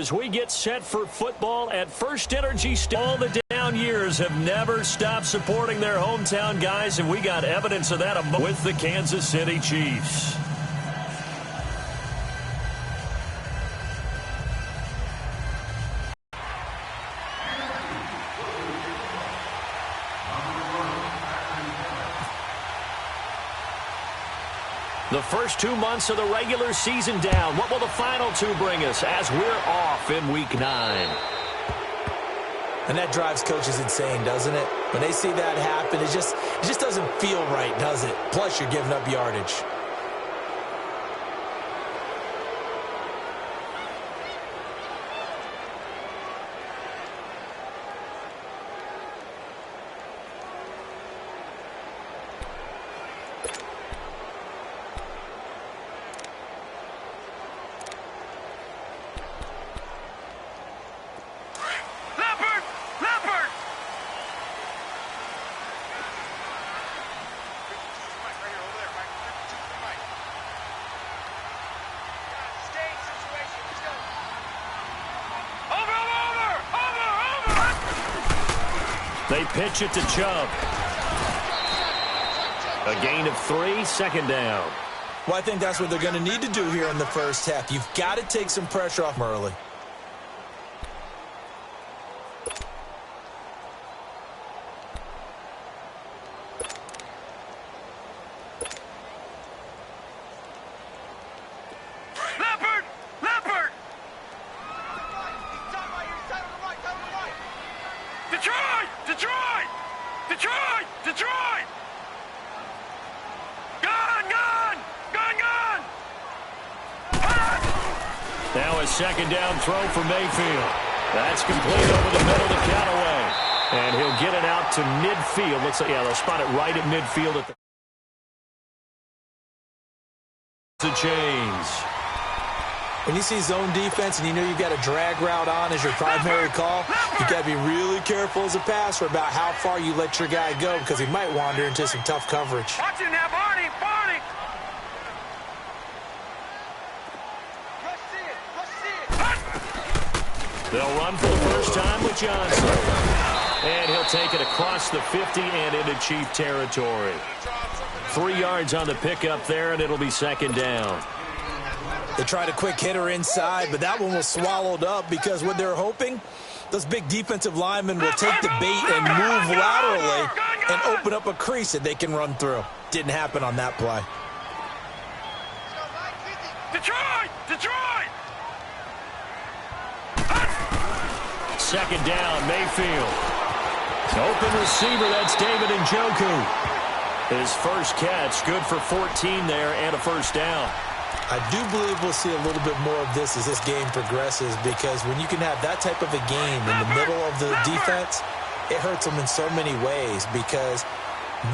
As we get set for football at First Energy, all the down years have never stopped supporting their hometown guys, and we got evidence of that with the Kansas City Chiefs. The first 2 months of the regular season down. What will the final two bring us as we're off in Week 9? And that drives coaches insane, doesn't it? When they see that happen, it just doesn't feel right, does it? Plus, you're giving up yardage. They pitch it to Chubb. A gain of 3, second down. Well, I think that's what they're going to need to do here in the first half. You've got to take some pressure off them early. Now a second down throw for Mayfield. That's complete over the middle to Callaway. And he'll get it out to midfield. Looks like, yeah, they'll spot it right at midfield at the chains. When you see zone defense and you know you've got a drag route on as your primary call, you've got to be really careful as a passer about how far you let your guy go because he might wander into some tough coverage. Watch him now, Barney! They'll run for the first time with Johnson. And he'll take it across the 50 and into Chief territory. 3 yards on the pickup there, and it'll be second down. They tried a quick hitter inside, but that one was swallowed up because what they're hoping, those big defensive linemen will take the bait and move laterally and open up a crease that they can run through. Didn't happen on that play. Detroit! Second down, Mayfield. Open receiver, that's David Njoku. His first catch, good for 14 there and a first down. I do believe we'll see a little bit more of this as this game progresses because when you can have that type of a game in the middle of the defense, it hurts them in so many ways because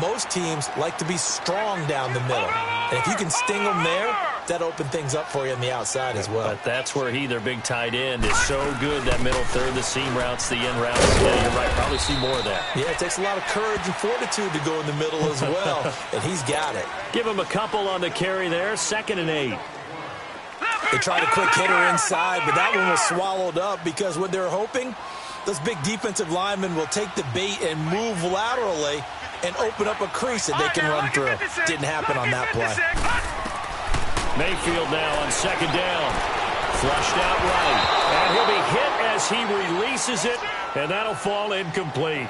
most teams like to be strong down the middle. And if you can sting them there, that opens things up for you on the outside as well. But that's where their big tight end, is so good, that middle third, the seam routes, the in routes. Yeah, you're right, probably see more of that. Yeah, it takes a lot of courage and fortitude to go in the middle as well, and he's got it. Give him a couple on the carry there, 2nd and 8. They tried a quick hitter inside, but that one was swallowed up because what they're hoping, those big defensive linemen will take the bait and move laterally and open up a crease that they can run through. Didn't happen on that play. Mayfield now on second down. Flushed out right. And he'll be hit as he releases it, and that'll fall incomplete.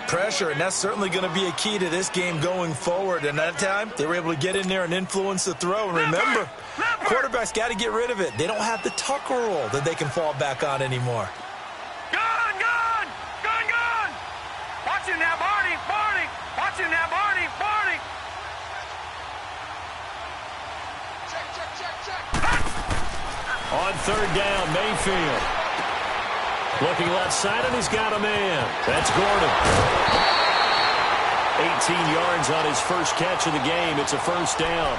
Pressure, and that's certainly going to be a key to this game going forward. And that time, they were able to get in there and influence the throw. And remember, quarterbacks got to get rid of it. They don't have the tuck rule that they can fall back on anymore. Gone! Watch him now, Barney! Watch him now, Barney! On third down, Mayfield. Looking left side, and he's got a man. That's Gordon. 18 yards on his first catch of the game. It's a first down.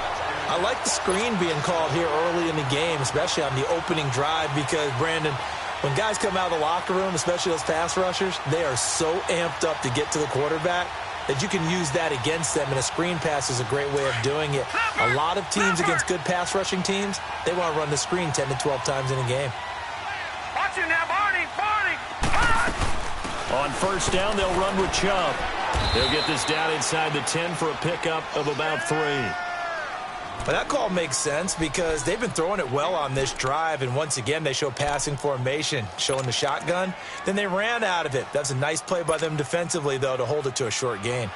I like the screen being called here early in the game, especially on the opening drive, because, Brandon, when guys come out of the locker room, especially those pass rushers, they are so amped up to get to the quarterback that you can use that against them, and a screen pass is a great way of doing it. A lot of teams against good pass rushing teams, they want to run the screen 10 to 12 times in a game. On first down, they'll run with Chubb. They'll get this down inside the 10 for a pickup of about 3. Well, that call makes sense because they've been throwing it well on this drive, and once again, they show passing formation, showing the shotgun. Then they ran out of it. That's a nice play by them defensively, though, to hold it to a short gain.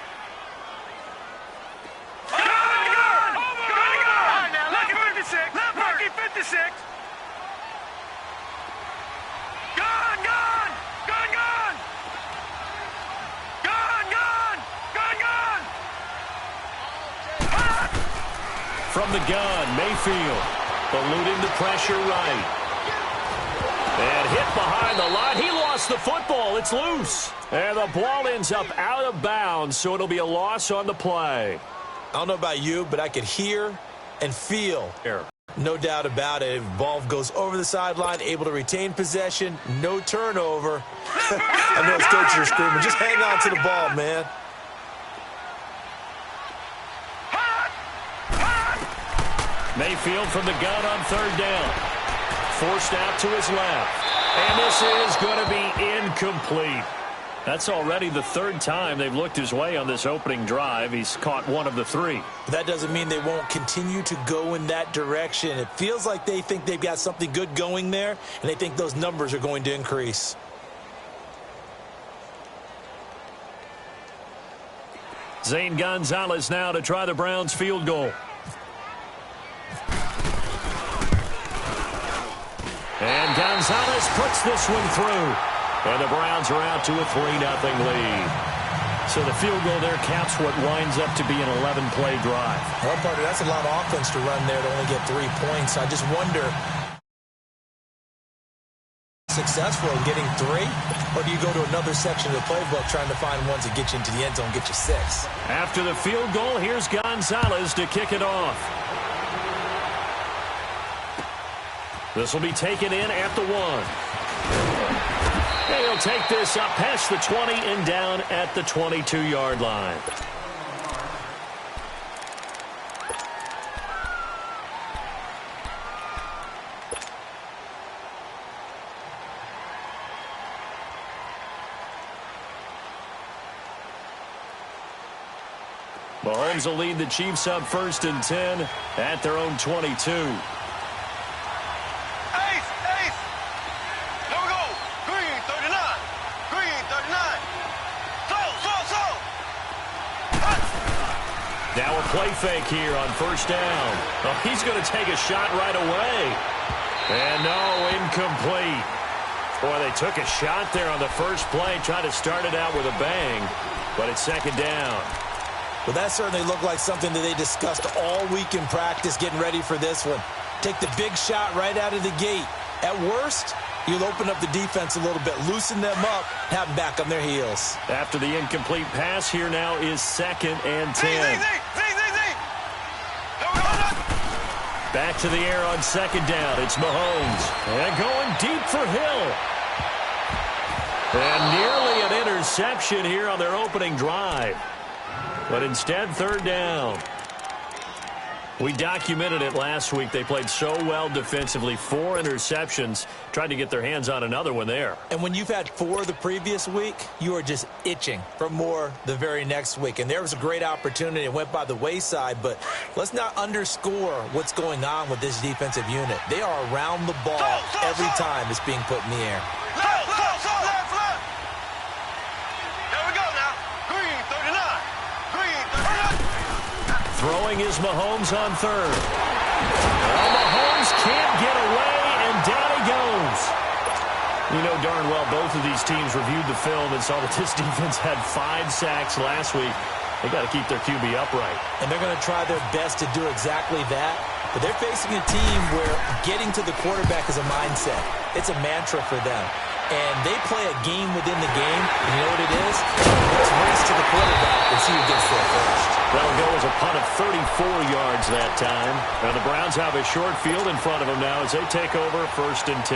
From the gun, Mayfield, eluding the pressure right. And hit behind the line. He lost the football. It's loose. And the ball ends up out of bounds, so it'll be a loss on the play. I don't know about you, but I could hear and feel. No doubt about it. Ball goes over the sideline, able to retain possession, no turnover. I know his coaches are screaming, just hang on to the ball, man. Mayfield from the gun on third down. Forced out to his left. And this is going to be incomplete. That's already the third time they've looked his way on this opening drive. He's caught one of the 3. But that doesn't mean they won't continue to go in that direction. It feels like they think they've got something good going there, and they think those numbers are going to increase. Zane Gonzalez now to try the Browns field goal. And Gonzalez puts this one through. And the Browns are out to a 3-0 lead. So the field goal there caps what winds up to be an 11-play drive. Well, partner, that's a lot of offense to run there to only get 3 points. I just wonder, successful in getting 3? Or do you go to another section of the playbook trying to find ones that get you into the end zone, get you 6? After the field goal, here's Gonzalez to kick it off. This will be taken in at the 1. And he'll take this up past the 20 and down at the 22-yard line. Mahomes will lead the Chiefs up first and 10 at their own 22. Now a play fake here on first down. Oh, he's going to take a shot right away. And no, incomplete. Boy, they took a shot there on the first play, tried to start it out with a bang, but it's second down. Well, that certainly looked like something that they discussed all week in practice, getting ready for this one. Take the big shot right out of the gate. At worst, you'll open up the defense a little bit, loosen them up, have them back on their heels. After the incomplete pass, here now is second and 10. Back to the air on second down. It's Mahomes. And going deep for Hill. And nearly an interception here on their opening drive. But instead, third down. We documented it last week. They played so well defensively. 4 interceptions. Tried to get their hands on another one there. And when you've had 4 the previous week, you are just itching for more the very next week. And there was a great opportunity. It went by the wayside. But let's not underscore what's going on with this defensive unit. They are around the ball every time it's being put in the air. Throwing is Mahomes on third. Well, Mahomes can't get away, and down he goes. You know darn well both of these teams reviewed the film and saw that this defense had 5 sacks last week. They got to keep their QB upright. And they're going to try their best to do exactly that. But they're facing a team where getting to the quarterback is a mindset. It's a mantra for them. And they play a game within the game. And you know what it is? Let's race to the quarterback and see who gets there first. That'll go as a punt of 34 yards that time. Now the Browns have a short field in front of them now as they take over first and 10.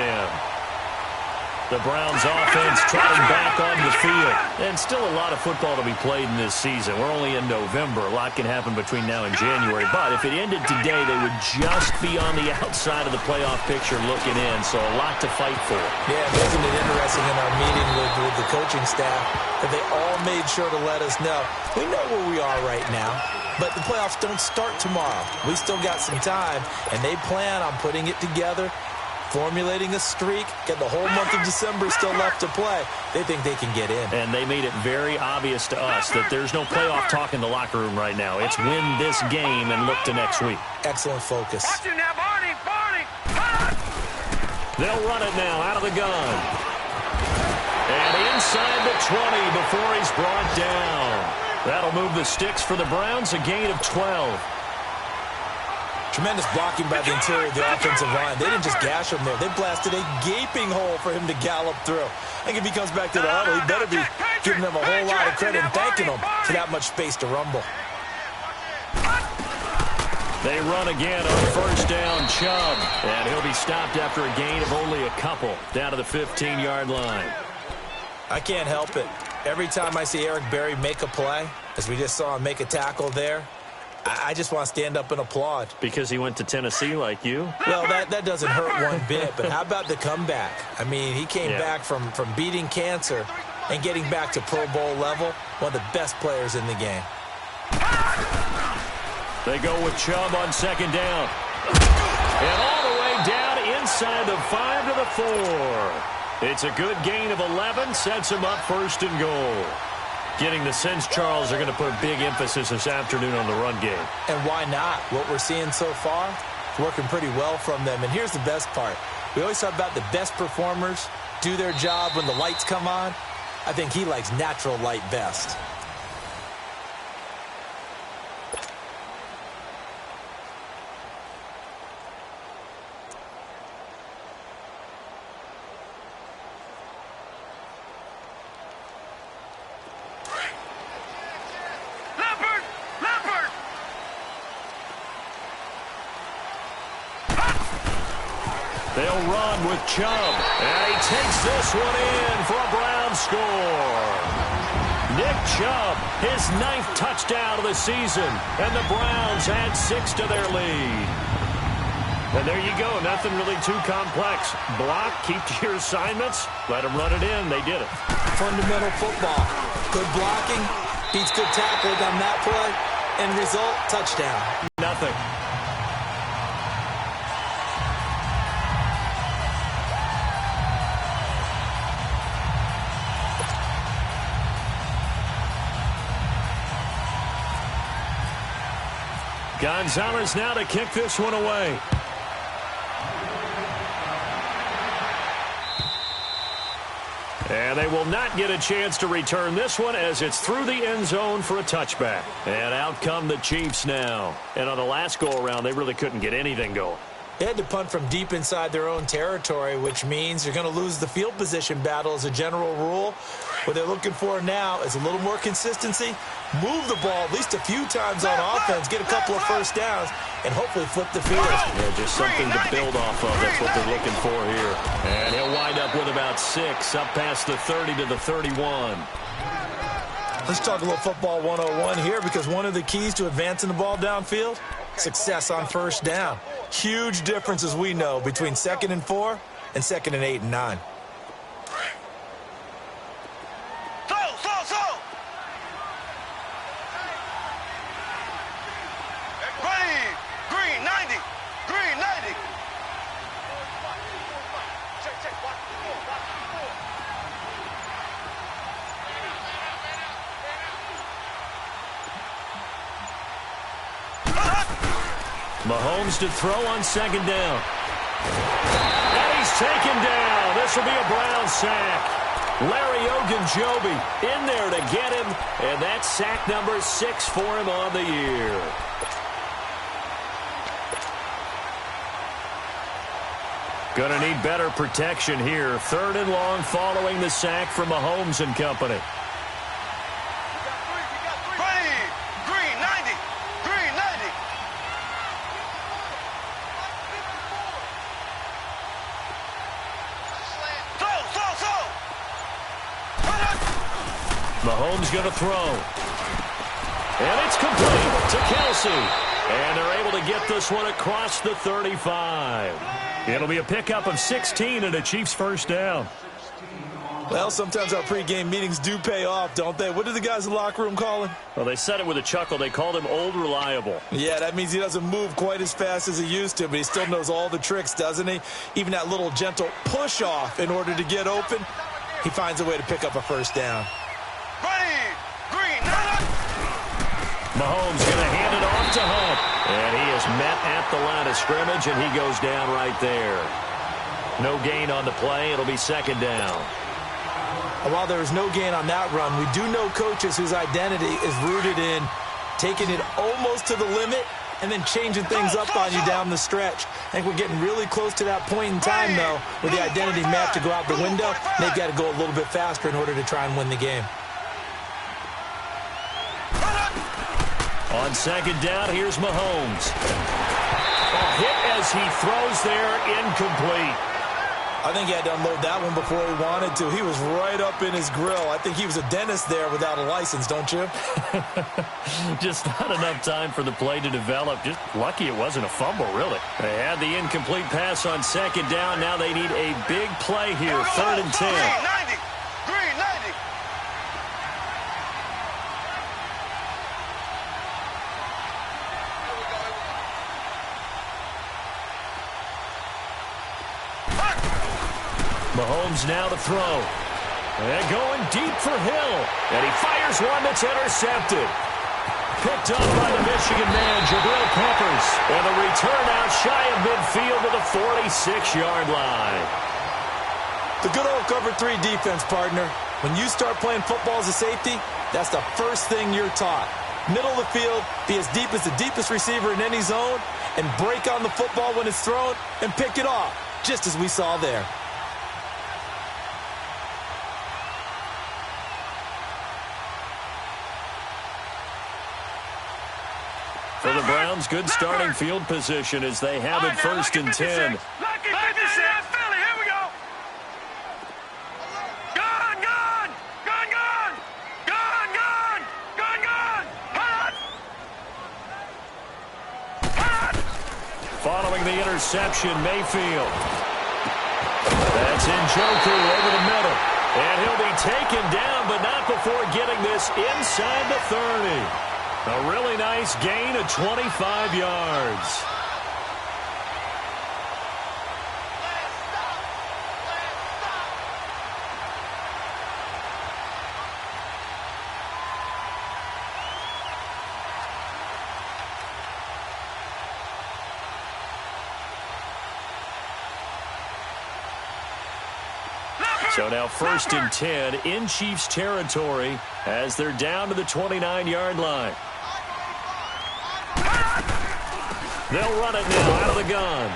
The Browns offense trotting back onto the field. And still a lot of football to be played in this season. We're only in November. A lot can happen between now and January. But if it ended today, they would just be on the outside of the playoff picture looking in. So a lot to fight for. Yeah, isn't it interesting in our meeting with the coaching staff that they all made sure to let us know. We know where we are right now, but the playoffs don't start tomorrow. We still got some time, and they plan on putting it together, formulating a streak, get the whole month of December still left to play. They think they can get in. And they made it very obvious to us that there's no playoff talk in the locker room right now. It's win this game and look to next week. Excellent focus. Watch him now, Barney. They'll run it now out of the gun. And inside the 20 before he's brought down. That'll move the sticks for the Browns, a gain of 12. Tremendous blocking by the interior of the offensive line. They didn't just gash him there. They blasted a gaping hole for him to gallop through. I think if he comes back to the huddle, he better be giving them a whole lot of credit and thanking them for that much space to rumble. They run again on first down, Chubb. And he'll be stopped after a gain of only a couple down to the 15-yard line. I can't help it. Every time I see Eric Berry make a play, as we just saw him make a tackle there, I just want to stand up and applaud. Because he went to Tennessee like you? Well, that doesn't hurt one bit, but how about the comeback? I mean, he came back from beating cancer and getting back to Pro Bowl level, one of the best players in the game. They go with Chubb on second down. And all the way down inside the 5 to the 4. It's a good gain of 11, sets him up first and goal. Getting the sense, Charles, are going to put a big emphasis this afternoon on the run game. And why not? What we're seeing so far is working pretty well from them. And here's the best part. We always talk about the best performers do their job when the lights come on. I think he likes natural light best. They'll run with Chubb. And he takes this one in for a Browns score. Nick Chubb, his 9th touchdown of the season. And the Browns add 6 to their lead. And there you go. Nothing really too complex. Block, keep to your assignments, let them run it in. They did it. Fundamental football. Good blocking, beats good tackling on that play. End result, touchdown. Nothing. Gonzalez now to kick this one away. And they will not get a chance to return this one as it's through the end zone for a touchback. And out come the Chiefs now. And on the last go-around, they really couldn't get anything going. They had to punt from deep inside their own territory, which means you're going to lose the field position battle as a general rule. What they're looking for now is a little more consistency, move the ball at least a few times on offense, get a couple of first downs, and hopefully flip the field. Yeah, just something to build off of. That's what they're looking for here. And he'll wind up with about 6, up past the 30 to the 31. Let's talk a little football 101 here, because one of the keys to advancing the ball downfield, success on first down. Huge difference, as we know, between 2nd and 4 and 2nd and 8 and 9. Mahomes to throw on second down. And he's taken down. This will be a Brown sack. Larry Ogunjobi in there to get him. And that's sack number 6 for him on the year. Going to need better protection here. 3rd and long following the sack from Mahomes and company. Mahomes going to throw. And it's complete to Kelsey. And they're able to get this one across the 35. It'll be a pickup of 16 and a Chiefs first down. Well, sometimes our pregame meetings do pay off, don't they? What do the guys in the locker room call him? Well, they said it with a chuckle. They called him Old Reliable. Yeah, that means he doesn't move quite as fast as he used to, but he still knows all the tricks, doesn't he? Even that little gentle push-off in order to get open, he finds a way to pick up a first down. Mahomes going to hand it off to Hunt. And he is met at the line of scrimmage, and he goes down right there. No gain on the play. It'll be second down. While there is no gain on that run, we do know coaches whose identity is rooted in taking it almost to the limit and then changing things up on you down the stretch. I think we're getting really close to that point in time, though, where the identity map to go out the window, and they've got to go a little bit faster in order to try and win the game. On second down, here's Mahomes. A hit as he throws there, incomplete. I think he had to unload that one before he wanted to. He was right up in his grill. I think he was a dentist there without a license, don't you? Just not enough time for the play to develop. Just lucky it wasn't a fumble, really. They had the incomplete pass on second down. Now they need a big play here, 3rd and 10. Green 90. Mahomes now to throw. And going deep for Hill. And he fires one that's intercepted. Picked up by the Michigan man, Jabril Peppers. And the return out shy of midfield to the 46-yard line. The good old cover 3 defense, partner. When you start playing football as a safety, that's the first thing you're taught. Middle of the field, be as deep as the deepest receiver in any zone, and break on the football when it's thrown and pick it off, just as we saw there. For the Browns, good starting field position as they have it 1st and 10. Lucky 56. Philly, here we go. Gun, gun. Gun, gun. Gun, gun. Gun, gun. Hot. Hot. Following the interception, Mayfield. That's Njoku over the middle. And he'll be taken down, but not before getting this inside the 30. A really nice gain of 25 yards. So now 1st and 10 in Chiefs territory as they're down to the 29-yard line. They'll run it now out of the gun.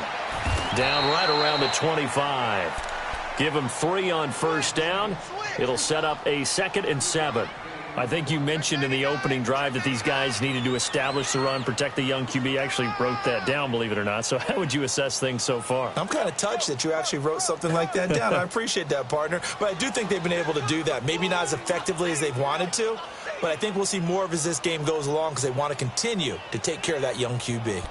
Down right around the 25. Give them 3 on 1st down. It'll set up a 2nd and 7. I think you mentioned in the opening drive that these guys needed to establish the run, protect the young QB. I actually wrote that down, believe it or not. So how would you assess things so far? I'm kind of touched that you actually wrote something like that down. I appreciate that, partner. But I do think they've been able to do that. Maybe not as effectively as they've wanted to, but I think we'll see more of as this game goes along because they want to continue to take care of that young QB.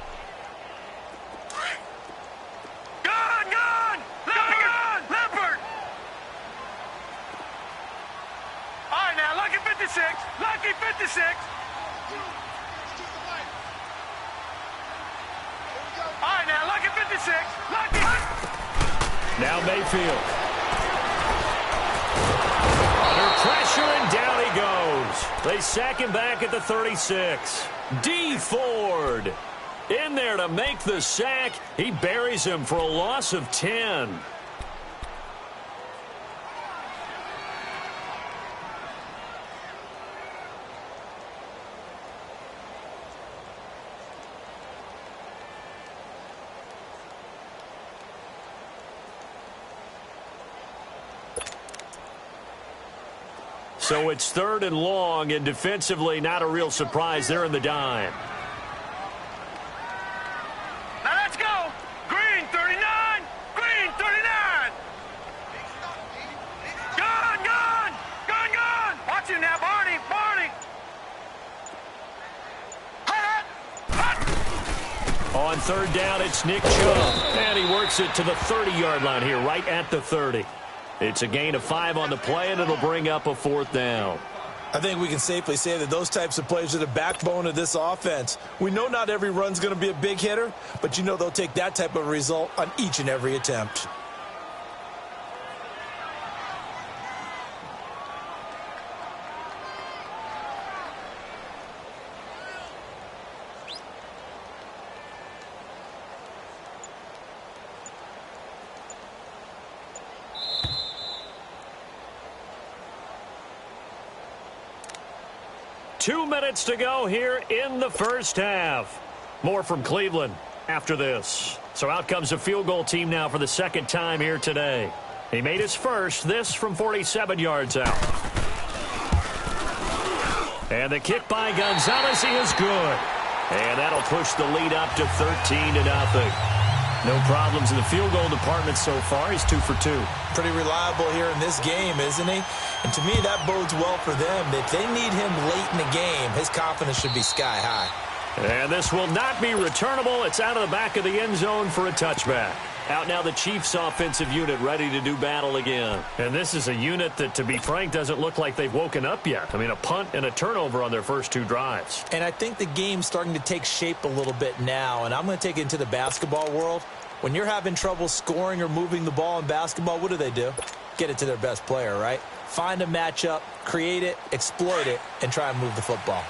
Lucky 56. All right, now, lucky 56. Lucky. Now Mayfield. Under pressure, and down he goes. They sack him back at the 36. D. Ford in there to make the sack. He buries him for a loss of 10. So it's 3rd and long, and defensively not a real surprise. They're in the dime. Now let's go. Green 39. Green 39. Gun, gun. Gun, gun. Watch him now, boy. third down, it's Nick Chubb. And he works it to the 30-yard line here, right at the 30. It's a gain of 5 on the play, and it'll bring up a 4th down. I think we can safely say that those types of plays are the backbone of this offense. We know not every run's going to be a big hitter, but you know they'll take that type of result on each and every attempt. Two minutes to go here in the first half. More from Cleveland after this. So out comes a field goal team now for the second time here today. He made his first, this from 47 yards out. And the kick by Gonzalez is good. And that'll push the lead up to 13-0. No problems in the field goal department so far. He's 2 for 2. Pretty reliable here in this game, isn't he? And to me, that bodes well for them. If they need him late in the game, his confidence should be sky high. And this will not be returnable. It's out of the back of the end zone for a touchback. Out now the Chiefs offensive unit ready to do battle again. And this is a unit that, to be frank, doesn't look like they've woken up yet. I mean, a punt and a turnover on their first 2 drives. And I think the game's starting to take shape a little bit now. And I'm going to take it into the basketball world. When you're having trouble scoring or moving the ball in basketball, what do? Get it to their best player, right? Find a matchup, create it, exploit it, and try and move the football.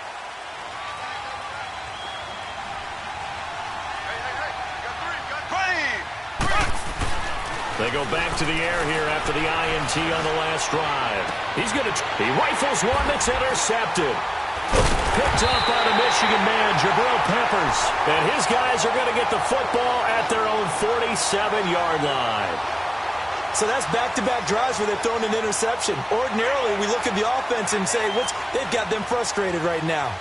They go back to the air here after the INT on the last drive. He rifles one that's intercepted. Picked up by the Michigan man, Jabril Peppers. And his guys are going to get the football at their own 47-yard line. So that's back-to-back drives where they've thrown an interception. Ordinarily, we look at the offense and say, they've got them frustrated right now.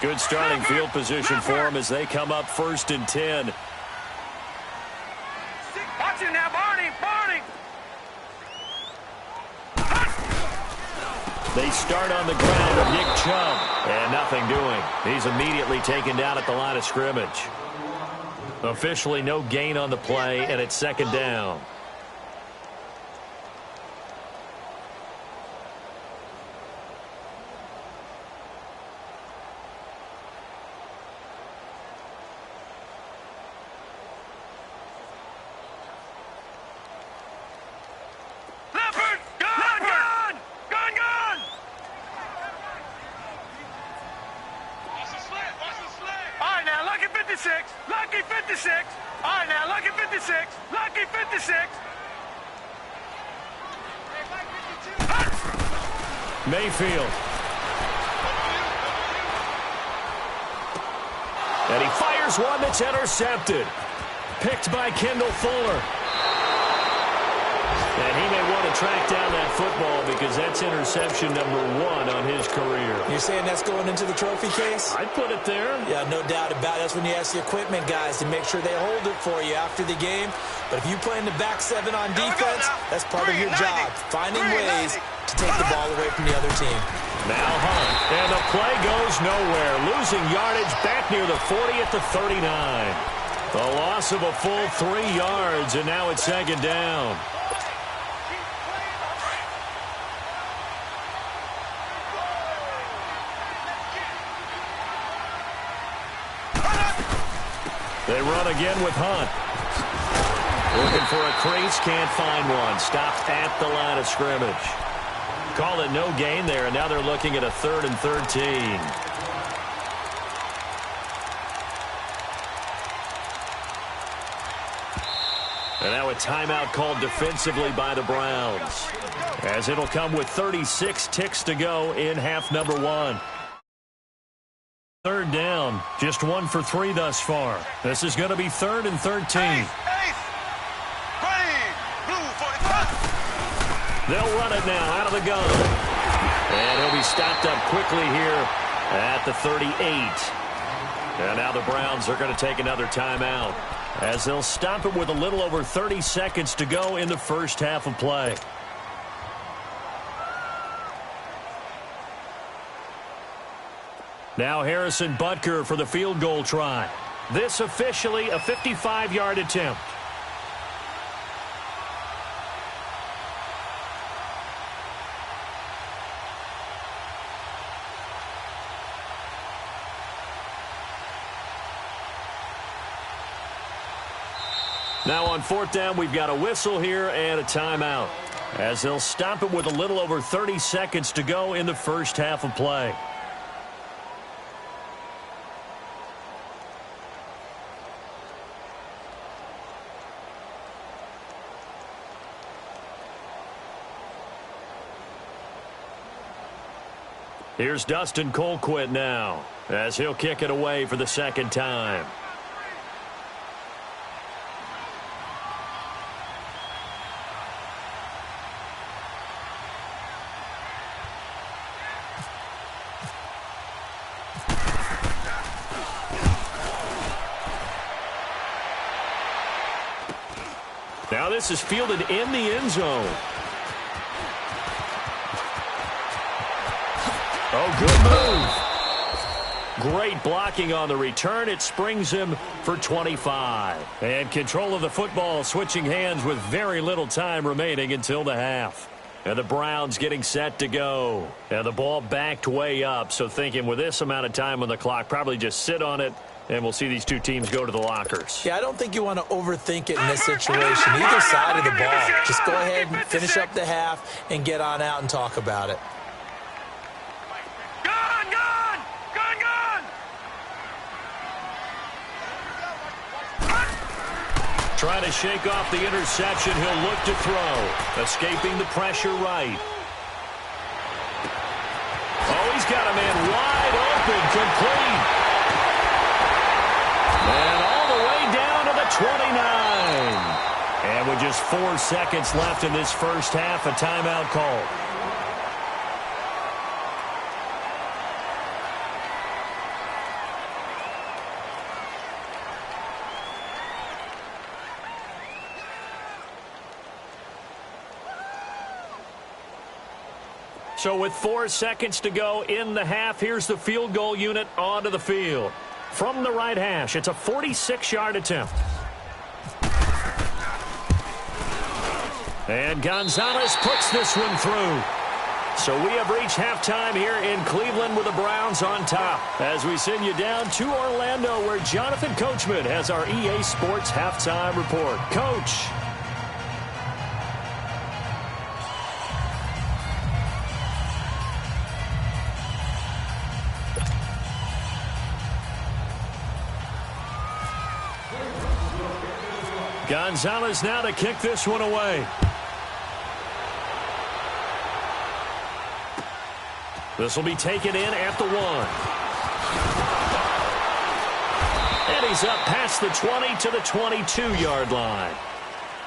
Good starting field position for them as they come up 1st and 10. Watch it now, Barney! They start on the ground with Nick Chubb, and nothing doing. He's immediately taken down at the line of scrimmage. Officially no gain on the play, and it's 2nd down. Lucky 56. All right, now, lucky 56. Lucky 56. Mayfield. And he fires one that's intercepted. Picked by Kendall Fuller. And he may want to track down that football because that's interception number 1 on his career. You're saying that's going into the trophy case? I'd put it there. Yeah, no doubt about it. That's when you ask the equipment guys to make sure they hold it for you after the game. But if you play in the back 7 on defense, that's part of your job, finding ways to take the ball away from the other team. Now Hunt, and the play goes nowhere. Losing yardage back near the 40 at the 39. A loss of a full 3 yards, and now it's 2nd down. They run again with Hunt. Looking for a crease, can't find one. Stopped at the line of scrimmage. Call it no gain there, and now they're looking at a 3rd and 13. And now a timeout called defensively by the Browns, as it'll come with 36 ticks to go in half number 1. 3rd down, just 1 for 3 thus far. This is going to be 3rd and 13. They'll run it now out of the gun. And he'll be stopped up quickly here at the 38. And now the Browns are going to take another timeout, as they'll stop it with a little over 30 seconds to go in the first half of play. Now Harrison Butker for the field goal try. This officially a 55-yard attempt. Now on fourth down, we've got a whistle here and a timeout, as they'll stop it with a little over 30 seconds to go in the first half of play. Here's Dustin Colquitt now, as he'll kick it away for the second time. Now this is fielded in the end zone. Oh, good move. Great blocking on the return. It springs him for 25. And control of the football switching hands with very little time remaining until the half. And the Browns getting set to go. And the ball backed way up. So thinking with this amount of time on the clock, probably just sit on it. And we'll see these two teams go to the lockers. Yeah, I don't think you want to overthink it in this situation. Either side of the ball. Just go ahead and finish up the half and get on out and talk about it. Trying to shake off the interception. He'll look to throw. Escaping the pressure right. Oh, he's got a man wide open. Complete. And all the way down to the 29. And with just 4 seconds left in this first half, a timeout call. So with 4 seconds to go in the half, here's the field goal unit onto the field. From the right hash, it's a 46-yard attempt. And Gonzalez puts this one through. So we have reached halftime here in Cleveland with the Browns on top. As we send you down to Orlando, where Jonathan Coachman has our EA Sports halftime report. Coach. Gonzalez now to kick this one away. This will be taken in at the 1. And he's up past the 20 to the 22-yard line.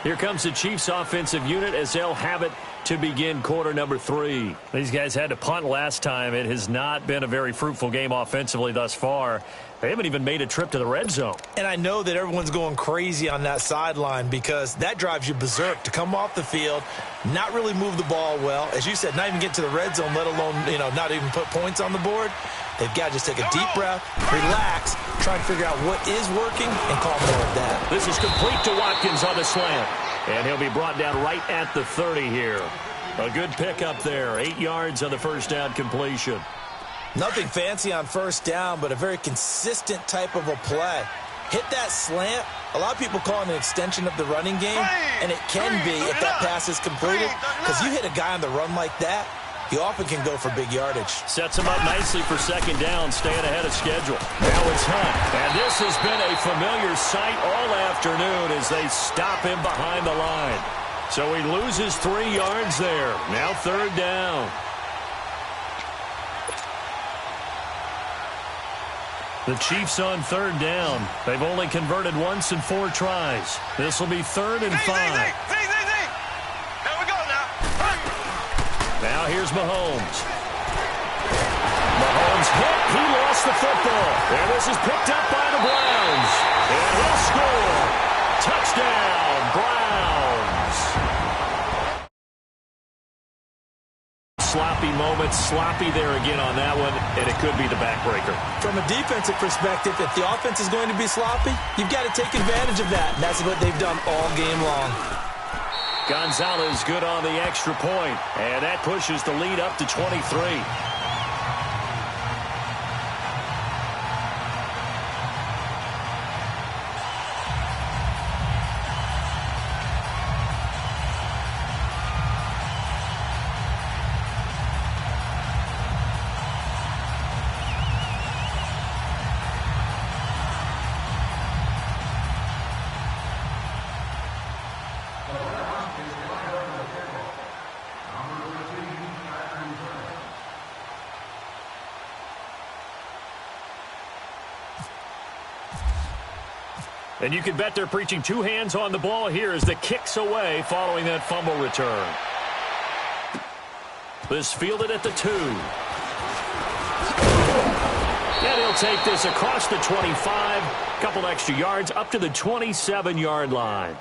Here comes the Chiefs offensive unit as they'll have it to begin quarter number 3. These guys had to punt last time. It has not been a very fruitful game offensively thus far. They haven't even made a trip to the red zone. And I know that everyone's going crazy on that sideline because that drives you berserk to come off the field, not really move the ball well. As you said, not even get to the red zone, let alone, not even put points on the board. They've got to just take a deep breath, relax, try and figure out what is working, and call more of that. This is complete to Watkins on the slant. And he'll be brought down right at the 30 here. A good pickup there. 8 yards on the first down completion. Nothing fancy on first down, but a very consistent type of a play. Hit that slant. A lot of people call it an extension of the running game, and it can be if that pass is completed, because you hit a guy on the run like that, he often can go for big yardage. Sets him up nicely for second down, staying ahead of schedule. Now it's Hunt. And this has been a familiar sight all afternoon as they stop him behind the line. So he loses 3 yards there. Now third down. The Chiefs on third down. They've only converted once in 4 tries. This will be 3rd and 5. There we go now. Now here's Mahomes. Mahomes hit. He lost the football. And this is picked up by the Browns. And he'll score. Touchdown, Browns. Sloppy moment. Sloppy there again on that one. and it could be the backbreaker. From a defensive perspective, if the offense is going to be sloppy, you've got to take advantage of that, and that's what they've done all game long. Gonzalez good on the extra point, and that pushes the lead up to 23. And you can bet they're preaching two hands on the ball here as the kick's away following that fumble return. This fielded at the 2. And he'll take this across the 25. Couple extra yards up to the 27-yard line.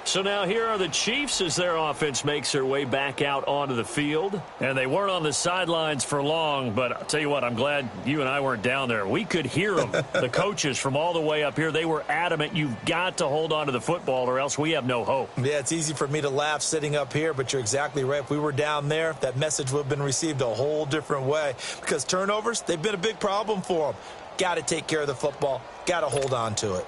So now here are the Chiefs as their offense makes their way back out onto the field. And they weren't on the sidelines for long, but I'll tell you what, I'm glad you and I weren't down there. We could hear them, the coaches from all the way up here. They were adamant, you've got to hold on to the football or else we have no hope. Yeah, it's easy for me to laugh sitting up here, but you're exactly right. If we were down there, that message would have been received a whole different way because turnovers, they've been a big problem for them. Got to take care of the football. Got to hold on to it.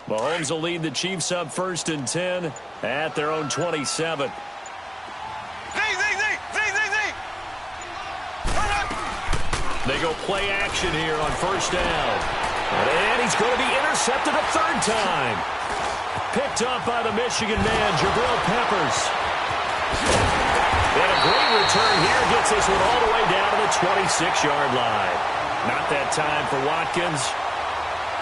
Mahomes will lead the Chiefs up 1st and 10 at their own 27. They go play action here on 1st down. And he's going to be intercepted a 3rd time. Picked up by the Michigan man, Jabril Peppers. And a great return here gets this one all the way down to the 26-yard line. Not that time for Watkins.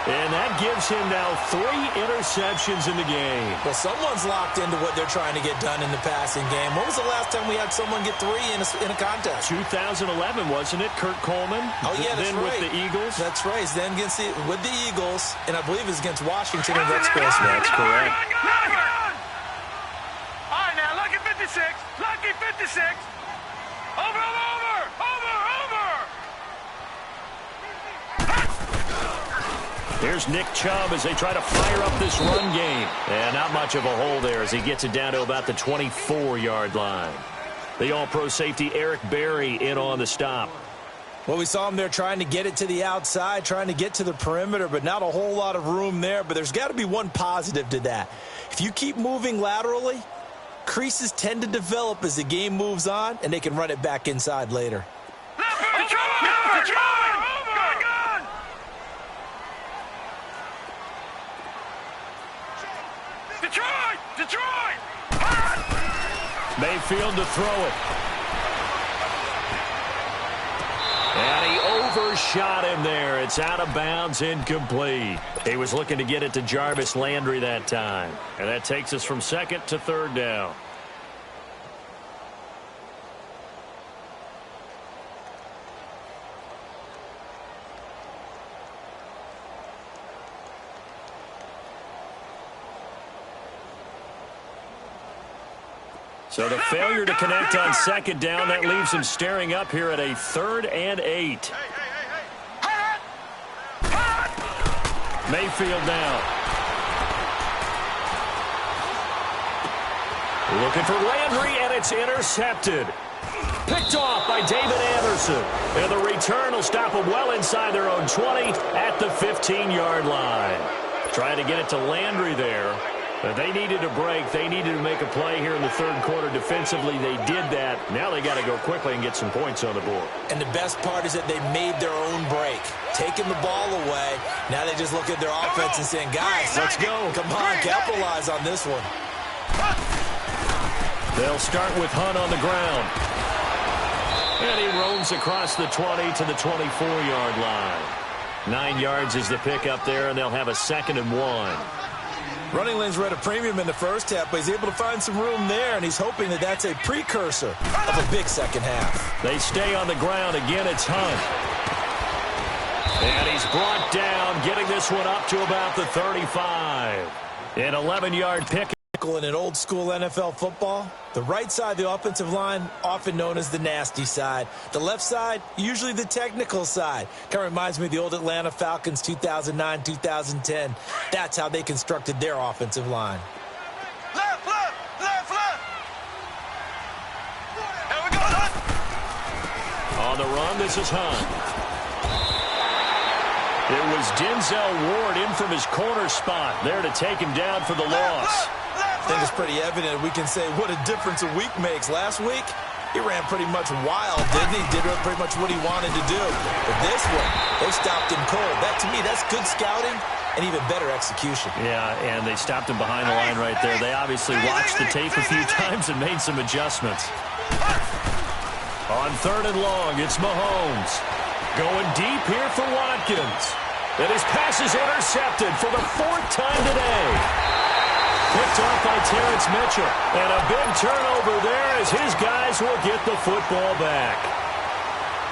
And that gives him now 3 interceptions in the game. Well, someone's locked into what they're trying to get done in the passing game. When was the last time we had someone get 3 in a contest? 2011, wasn't it? Kurt Coleman. Oh, yeah, that's then right. With the Eagles. That's right. Then with the Eagles, and I believe it's against Washington and Rex Grossman. That's correct. All right, now, lucky 56. Lucky 56. Over. Here's Nick Chubb as they try to fire up this run game. And not much of a hole there as he gets it down to about the 24-yard line. The all-pro safety Eric Berry in on the stop. Well, we saw him there trying to get it to the outside, trying to get to the perimeter, but not a whole lot of room there. But there's got to be one positive to that. If you keep moving laterally, creases tend to develop as the game moves on, and they can run it back inside later. Detroit! Mayfield to throw it. And he overshot him there. It's out of bounds, incomplete. He was looking to get it to Jarvis Landry that time. And that takes us from 2nd to 3rd down. So the failure to connect on 2nd down, that leaves him staring up here at a 3rd and 8. Mayfield now. Looking for Landry, and it's intercepted. Picked off by David Anderson. And the return will stop them well inside their own 20 at the 15-yard line. Trying to get it to Landry there. But they needed a break. They needed to make a play here in the 3rd quarter. Defensively, they did that. Now they got to go quickly and get some points on the board. And the best part is that they made their own break. Taking the ball away. Now they just look at their offense and saying, guys, let's go. Come on, capitalize on this one. They'll start with Hunt on the ground. And he roams across the 20 to the 24-yard line. 9 yards is the pickup there, and they'll have a 2nd and 1. Running lanes were at a premium in the first half, but he's able to find some room there, and he's hoping that that's a precursor of a big second half. They stay on the ground. Again, it's Hunt. And he's brought down, getting this one up to about the 35. An 11-yard pick tackle in an old-school NFL football? The right side of the offensive line, often known as the nasty side. The left side, usually the technical side. Kind of reminds me of the old Atlanta Falcons 2009, 2010. That's how they constructed their offensive line. Left, left, left, left. Here we go, Hunt. On the run, this is Hunt. It was Denzel Ward in from his corner spot there to take him down for the loss. I think it's pretty evident. We can say what a difference a week makes. Last week, he ran pretty much wild, didn't he? Did pretty much what he wanted to do. But this one, they stopped him cold. That, to me, that's good scouting and even better execution. Yeah, and they stopped him behind the line right there. They obviously watched the tape a few times and made some adjustments. On 3rd and long, it's Mahomes. Going deep here for Watkins. And his pass is intercepted for the 4th time today. Picked off by Terrence Mitchell. And a big turnover there as his guys will get the football back.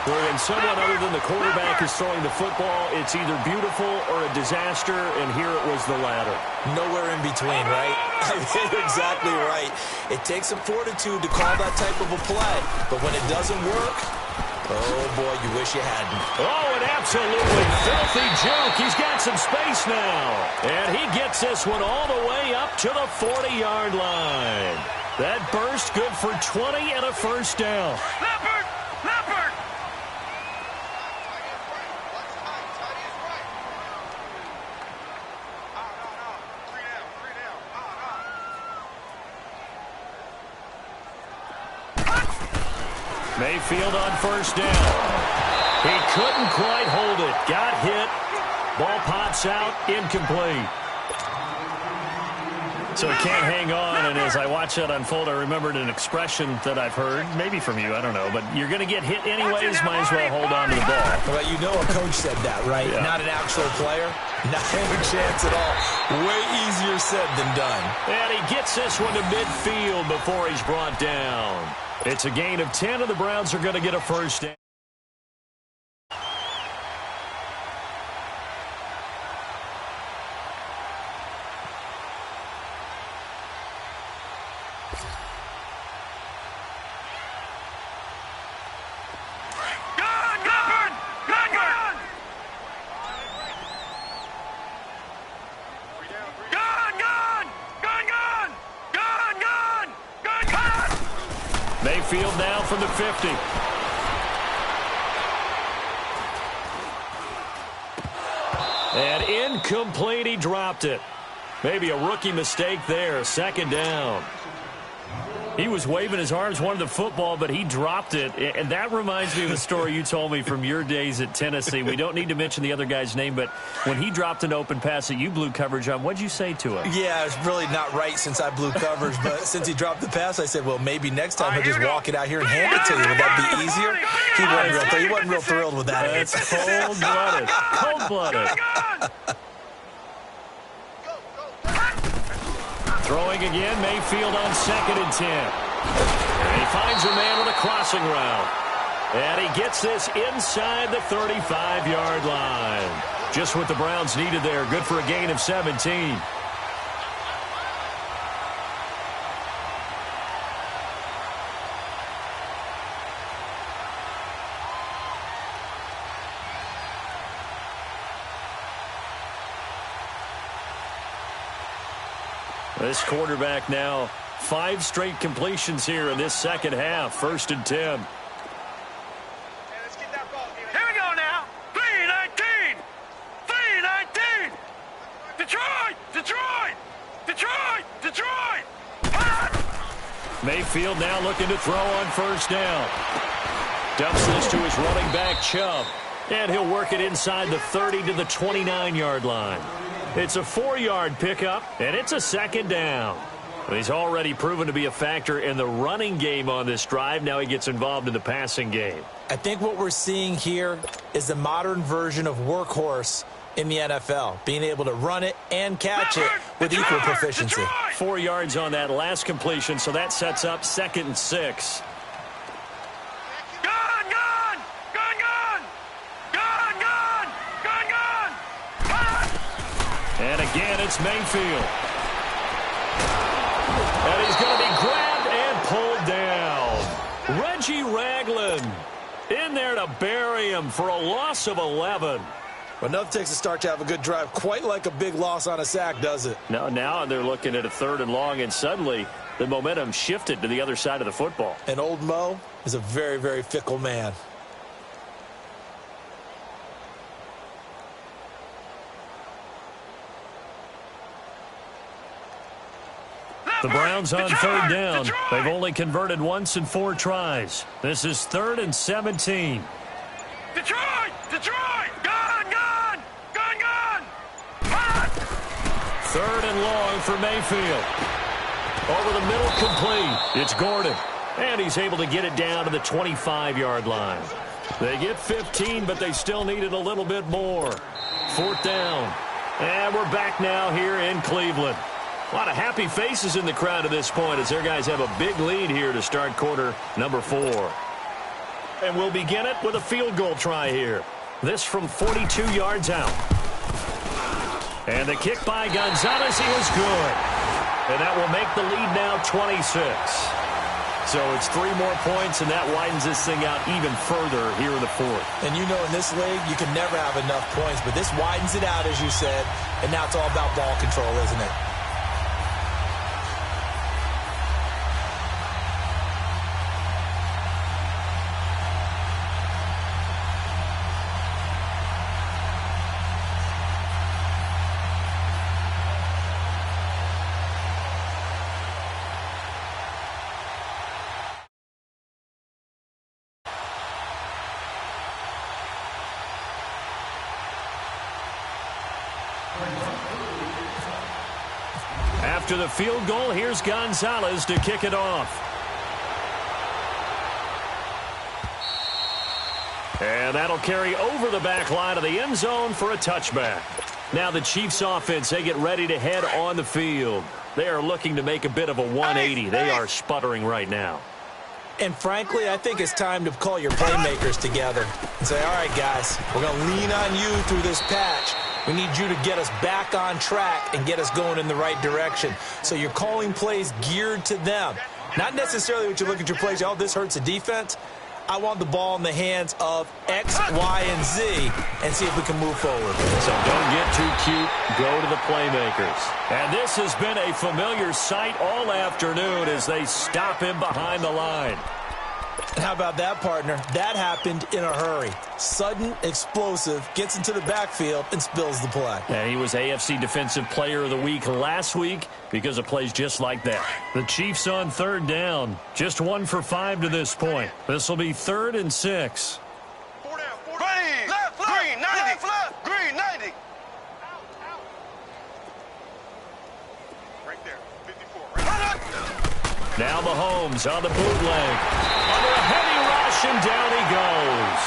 When someone other than the quarterback is throwing the football, it's either beautiful or a disaster, and here it was the latter. Nowhere in between, right? You're exactly right. It takes some fortitude to call that type of a play. But when it doesn't work, oh, boy, you wish you hadn't. Oh, an absolutely filthy juke. He's got some space now. And he gets this one all the way up to the 40-yard line. That burst good for 20 and a first down. Leopard, Leopard. Mayfield on first down. He couldn't quite hold it. Got hit. Ball pops out. Incomplete. So he can't hang on, and as I watch that unfold, I remembered an expression that I've heard, maybe from you, I don't know, but you're going to get hit anyways, might as well hold on to the ball. Well, you know a coach said that, right? Yeah. Not an actual player. Not a chance at all. Way easier said than done. And he gets this one to midfield before he's brought down. It's a gain of 10, and the Browns are going to get a first down. Mayfield now from the 50. And incomplete, he dropped it. Maybe a rookie mistake there, 2nd down. He was waving his arms, wanted the football, but he dropped it. And that reminds me of a story you told me from your days at Tennessee. We don't need to mention the other guy's name, but when he dropped an open pass that you blew coverage on, what'd you say to him? Yeah, it's really not right since I blew coverage, but since he dropped the pass, I said, well, maybe next time he'll just walk it out here and hand it to you. Would that be easier? He wasn't real thrilled with that. It's cold-blooded. Cold-blooded. Throwing again, Mayfield on 2nd and 10. And he finds a man with a crossing route. And he gets this inside the 35-yard line. Just what the Browns needed there. Good for a gain of 17. This quarterback now 5 straight completions here in this second half. 1st and 10. Here we go now. 3-19. 3-19. Detroit. Detroit. Detroit. Detroit. Mayfield now looking to throw on 1st down. Dumps this to his running back, Chubb. And he'll work it inside the 30 to the 29-yard line. It's a 4-yard pickup, and it's a 2nd down. He's already proven to be a factor in the running game on this drive. Now he gets involved in the passing game. I think what we're seeing here is the modern version of workhorse in the NFL, being able to run it and catch it with equal proficiency. 4 yards on that last completion, so that sets up 2nd and 6. And again, it's Mayfield. And he's going to be grabbed and pulled down. Reggie Ragland in there to bury him for a loss of 11. Well, enough takes a start to have a good drive. Quite like a big loss on a sack, does it? No, now they're looking at a 3rd and long, and suddenly the momentum shifted to the other side of the football. And old Mo is a very, very fickle man. The Browns on 3rd down. They've only converted once in 4 tries. This is 3rd and 17. Detroit! Detroit! Gun! Gun! Gun! Gun! Gun! 3rd and long for Mayfield. Over the middle, complete. It's Gordon. And he's able to get it down to the 25-yard line. They get 15, but they still needed a little bit more. 4th down. And we're back now here in Cleveland. A lot of happy faces in the crowd at this point as their guys have a big lead here to start quarter number 4. And we'll begin it with a field goal try here. This from 42 yards out. And the kick by Gonzalez, he was good. And that will make the lead now 26. So it's 3 more points, and that widens this thing out even further here in the 4th. And you know in this league, you can never have enough points, but this widens it out, as you said, and now it's all about ball control, isn't it? After the field goal, here's Gonzalez to kick it off. And that'll carry over the back line of the end zone for a touchback. Now the Chiefs offense, they get ready to head on the field. They are looking to make a bit of a 180. They are sputtering right now. And frankly, I think it's time to call your playmakers together and say, all right, guys, we're going to lean on you through this patch. We need you to get us back on track and get us going in the right direction. So you're calling plays geared to them. Not necessarily what you look at your plays, oh, this hurts the defense. I want the ball in the hands of X, Y, and Z and see if we can move forward. So don't get too cute. Go to the playmakers. And this has been a familiar sight all afternoon as they stop him behind the line. And how about that, partner? That happened in a hurry. Sudden, explosive, gets into the backfield, and spills the play. And he was AFC Defensive Player of the Week last week because of plays just like that. The Chiefs on 3rd down. Just 1 for 5 to this point. This will be 3rd and 6. 4 down, 4 down. Left, green, 90. Left, green, 90. Right there, 54. Right there. Now Mahomes on the bootleg. Under a heavy rush, and down he goes.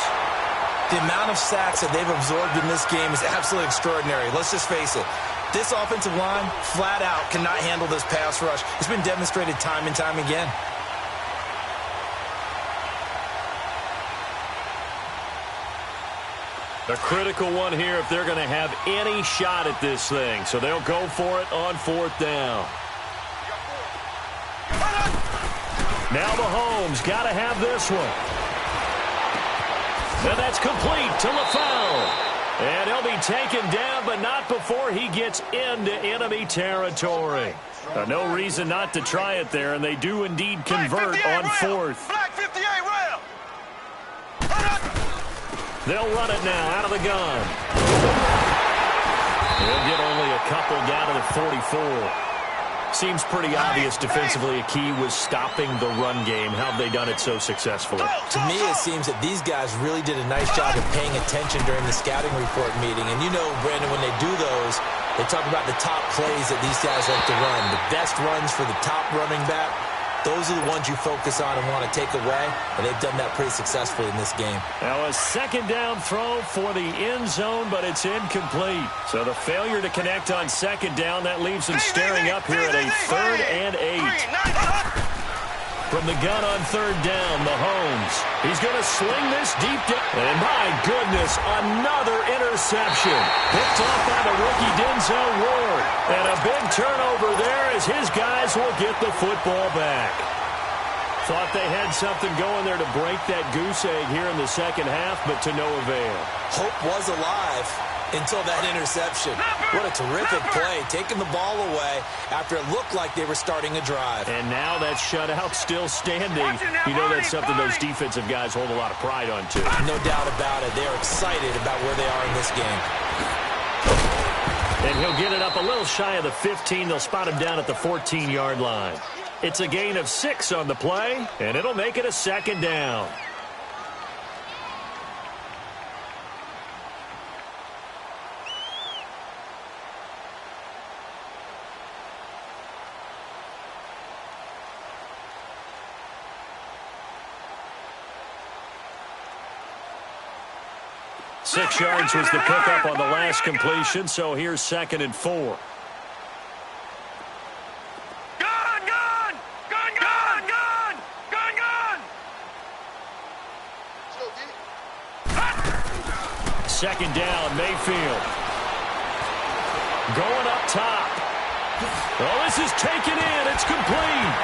The amount of sacks that they've absorbed in this game is absolutely extraordinary. Let's just face it. This offensive line, flat out, cannot handle this pass rush. It's been demonstrated time and time again. A critical one here if they're going to have any shot at this thing. So they'll go for it on 4th down. Now Mahomes got to have this one. And that's complete to LaFell. And he'll be taken down, but not before he gets into enemy territory. No reason not to try it there, and they do indeed convert on 4th. Black 58 rail. They'll run it now out of the gun. They'll get only a couple down to the 44. Seems pretty obvious defensively a key was stopping the run game. How have they done it so successfully? To me, it seems that these guys really did a nice job of paying attention during the scouting report meeting. And you know, Brandon, when they do those, they talk about the top plays that these guys like to run. The best runs for the top running back. Those are the ones you focus on and want to take away, and they've done that pretty successfully in this game. Now a 2nd down throw for the end zone, but it's incomplete. So the failure to connect on 2nd down, that leaves them staring up here at a 3rd and 8. From the gun on third down, Mahomes. He's going to sling this deep down. And my goodness, another interception. Picked off by the rookie Denzel Ward. And a big turnover there as his guys will get the football back. Thought they had something going there to break that goose egg here in the second half, but to no avail. Hope was alive until that interception. What a terrific play, taking the ball away after it looked like they were starting a drive. And now that shutout still standing. You know that's something those defensive guys hold a lot of pride on, too. No doubt about it. They're excited about where they are in this game. And he'll get it up a little shy of the 15. They'll spot him down at the 14-yard line. It's a gain of 6 on the play, and it'll make it a second down. Six yards was the pickup on the last completion, so here's 2nd and 4. Second down, Mayfield. Going up top. Oh, this is taken in. It's complete.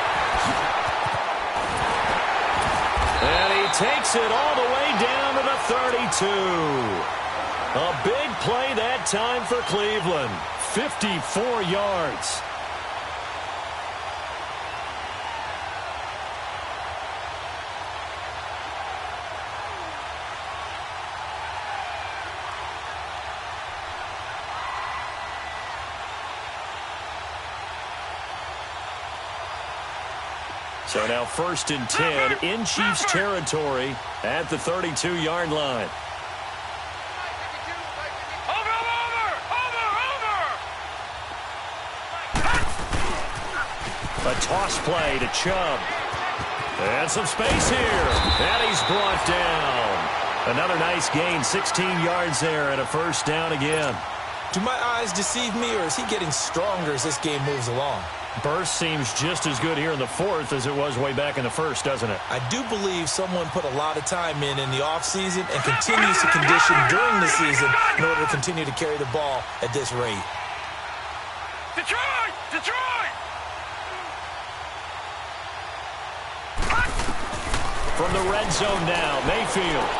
And he takes it all the way down to the 32. A big play that time for Cleveland. 54 yards. So now 1st and 10 in Chiefs territory at the 32-yard line. A toss play to Chubb. And some space here. And he's brought down. Another nice gain, 16 yards there and a first down again. Do my eyes deceive me, or is he getting stronger as this game moves along? Burst seems just as good here in the 4th as it was way back in the 1st, doesn't it? I do believe someone put a lot of time in the offseason and continues to condition during the season in order to continue to carry the ball at this rate. Detroit! Detroit! From the red zone now, Mayfield.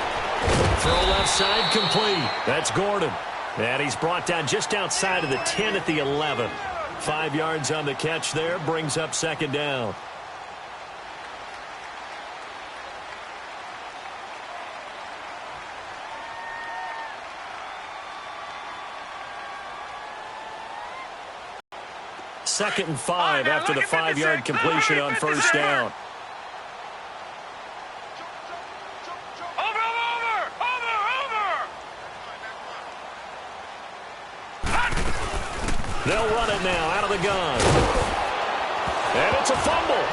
Throw left side complete. That's Gordon. And he's brought down just outside of the 10 at the 11. 5 yards on the catch there, brings up 2nd down. Second and 5 after the 5-yard completion on first down. They'll run it now out of the gun. And it's a fumble.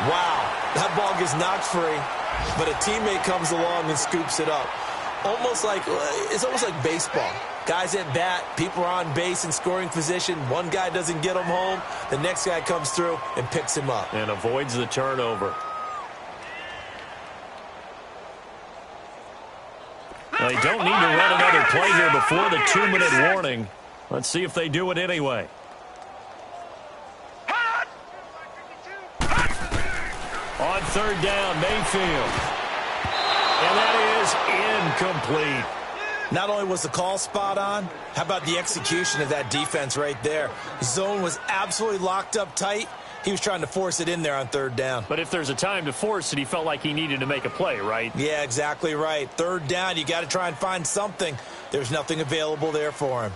Wow, that ball gets knocked free, but a teammate comes along and scoops it up. It's almost like baseball. Guys at bat, people are on base in scoring position. One guy doesn't get him home. The next guy comes through and picks him up. And avoids the turnover. They don't need to run another play here before the 2-minute warning. Let's see if they do it anyway. On third down, Mayfield. And that is incomplete. Not only was the call spot on, how about the execution of that defense right there? Zone was absolutely locked up tight. He was trying to force it in there on third down. But if there's a time to force it, he felt like he needed to make a play, right? Yeah, exactly right. Third down, you got to try and find something. There's nothing available there for him.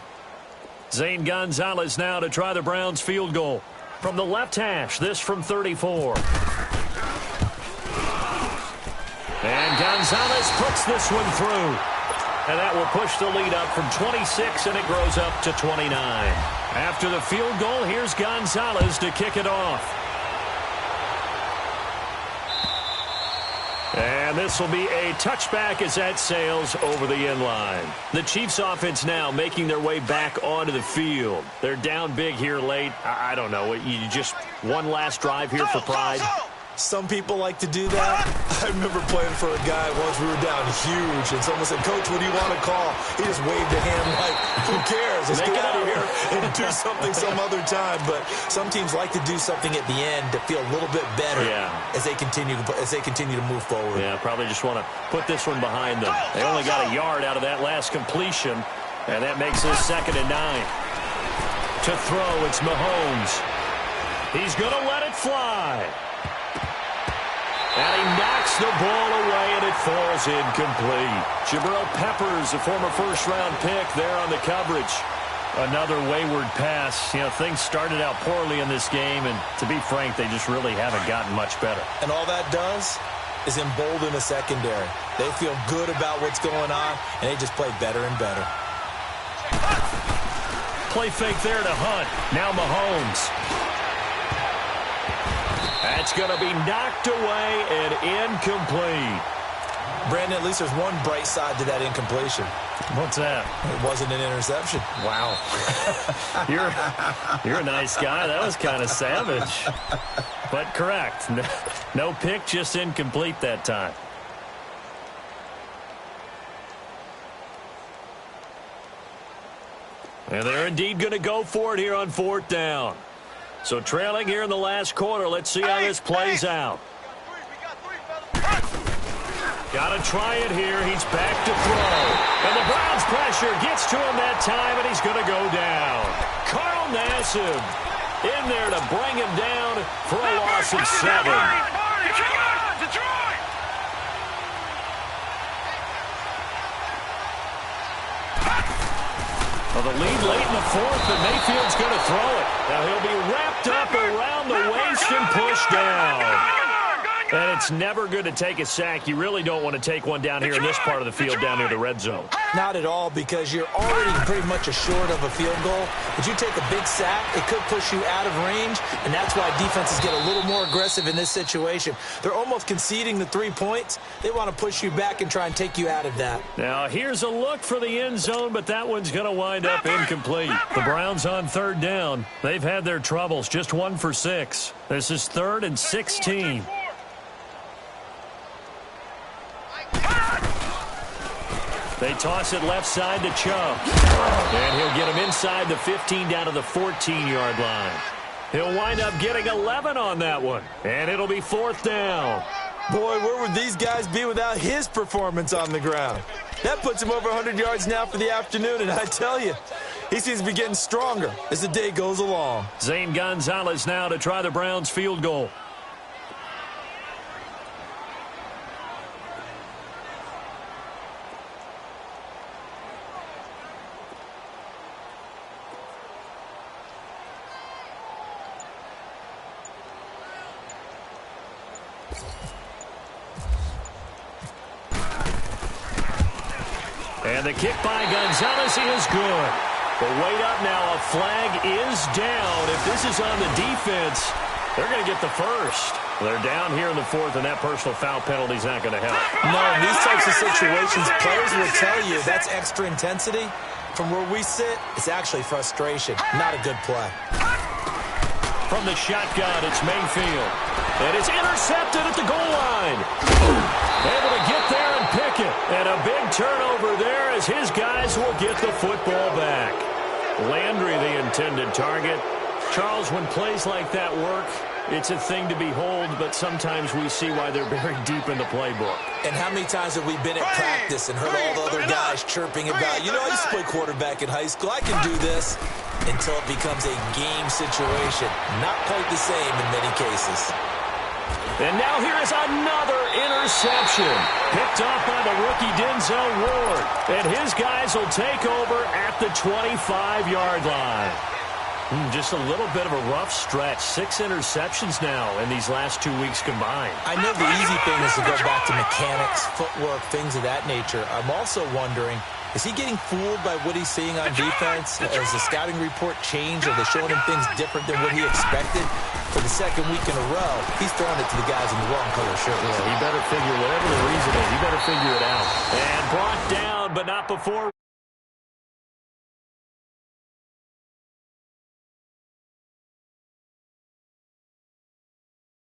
Zane Gonzalez now to try the Browns field goal. From the left hash, this from 34. And Gonzalez puts this one through. And that will push the lead up from 26, and it grows up to 29. After the field goal, here's Gonzalez to kick it off. And this will be a touchback as that sails over the end line. The Chiefs offense now making their way back onto the field. They're down big here late. I don't know. You just one last drive here for pride. Some people like to do that. I remember playing for a guy once. We were down huge, and someone said, "Coach, what do you want to call?" He just waved a hand like, "Who cares? Let's get out of here and do something some other time." But some teams like to do something at the end to feel a little bit better as they continue to move forward. Yeah, probably just want to put this one behind them. They only got a yard out of that last completion, and that makes this 2nd and 9. To throw, it's Mahomes. He's going to let it fly. And he knocks the ball away, and it falls incomplete. Jabril Peppers, a former first-round pick, there on the coverage. Another wayward pass. You know, things started out poorly in this game, and to be frank, they just really haven't gotten much better. And all that does is embolden the secondary. They feel good about what's going on, and they just play better and better. Play fake there to Hunt. Now Mahomes. That's going to be knocked away and incomplete. Brandon, at least there's one bright side to that incompletion. What's that? It wasn't an interception. Wow. You're a nice guy. That was kind of savage. But correct. No pick, just incomplete that time. And they're indeed going to go for it here on 4th down. So trailing here in the last quarter. Let's see how this plays out. Got to try it here. He's back to throw. And the Browns pressure gets to him that time, and he's going to go down. Carl Nassib in there to bring him down for a loss of 7. Well, the lead late in the 4th, and Mayfield's going to throw it. Now he'll be wrapped up around the waist and pushed down. And it's never good to take a sack. You really don't want to take one down here in this part of the field, down near the red zone. Not at all, because you're already pretty much assured of a field goal. But you take a big sack, it could push you out of range, and that's why defenses get a little more aggressive in this situation. They're almost conceding the 3 points. They want to push you back and try and take you out of that. Now, here's a look for the end zone, but that one's going to wind up incomplete. The Browns on 3rd down. They've had their troubles, just 1 for 6. This is 3rd and 16. They toss it left side to Chubb. And he'll get him inside the 15 down to the 14-yard line. He'll wind up getting 11 on that one. And it'll be 4th down. Boy, where would these guys be without his performance on the ground? That puts him over 100 yards now for the afternoon, and I tell you, he seems to be getting stronger as the day goes along. Zane Gonzalez now to try the Browns' field goal. And the kick by Gonzalez is good. But wait up now. A flag is down. If this is on the defense, they're going to get the first. They're down here in the 4th, and that personal foul penalty is not going to help. No, in these types of situations, players will tell you that's extra intensity. From where we sit, it's actually frustration. Not a good play. From the shotgun, it's Mayfield. And it's intercepted at the goal line. Able to get there and pick it. And a big turnover there as his guys will get the football back. Landry, the intended target. Charles, when plays like that work, it's a thing to behold, but sometimes we see why they're buried deep in the playbook. And how many times have we been at practice and heard all the other guys chirping about, you know, I used to play quarterback in high school. I can do this, until it becomes a game situation. Not quite the same in many cases. And now here is another interception. Picked off by the rookie Denzel Ward. And his guys will take over at the 25-yard line. Just a little bit of a rough stretch. 6 interceptions now in these last 2 weeks combined. I know the easy thing is to go back to mechanics, footwork, things of that nature. I'm also wondering, Is he getting fooled by what he's seeing on defense? Has the scouting report changed? Are they showing him things different than what he expected? For the second week in a row, he's throwing it to the guys in the wrong color shirts. Yeah, he better figure, whatever the reason is, he better figure it out. And brought down, but not before.